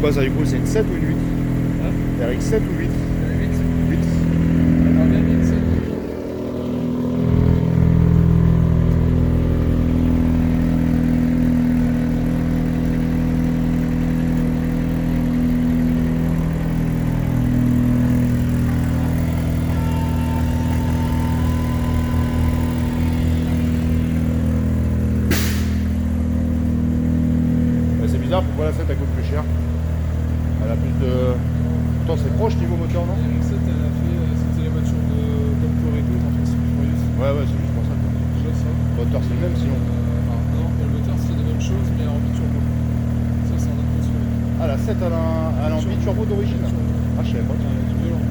quoi ça du coup? C'est une 7 ou une 8? Hein? RX 7 ou 8? 8. On bien mis ça. C'est bizarre, pourquoi la 7 elle coûte plus cher? Elle a plus de... Pourtant c'est proche niveau moteur, non? RX7, elle a fait. C'était la voiture de Dom Toretto dans Fast and Furious. Ouais, ouais, c'est juste pour ça. Déjà ça. Le moteur c'est le même sinon. Non, le moteur c'est la même chose, mais en biturbo. Ça, c'est en atmosphérique. Ah, la 7 elle a un biturbo d'origine? Ah, je savais pas. Ouais, du violon.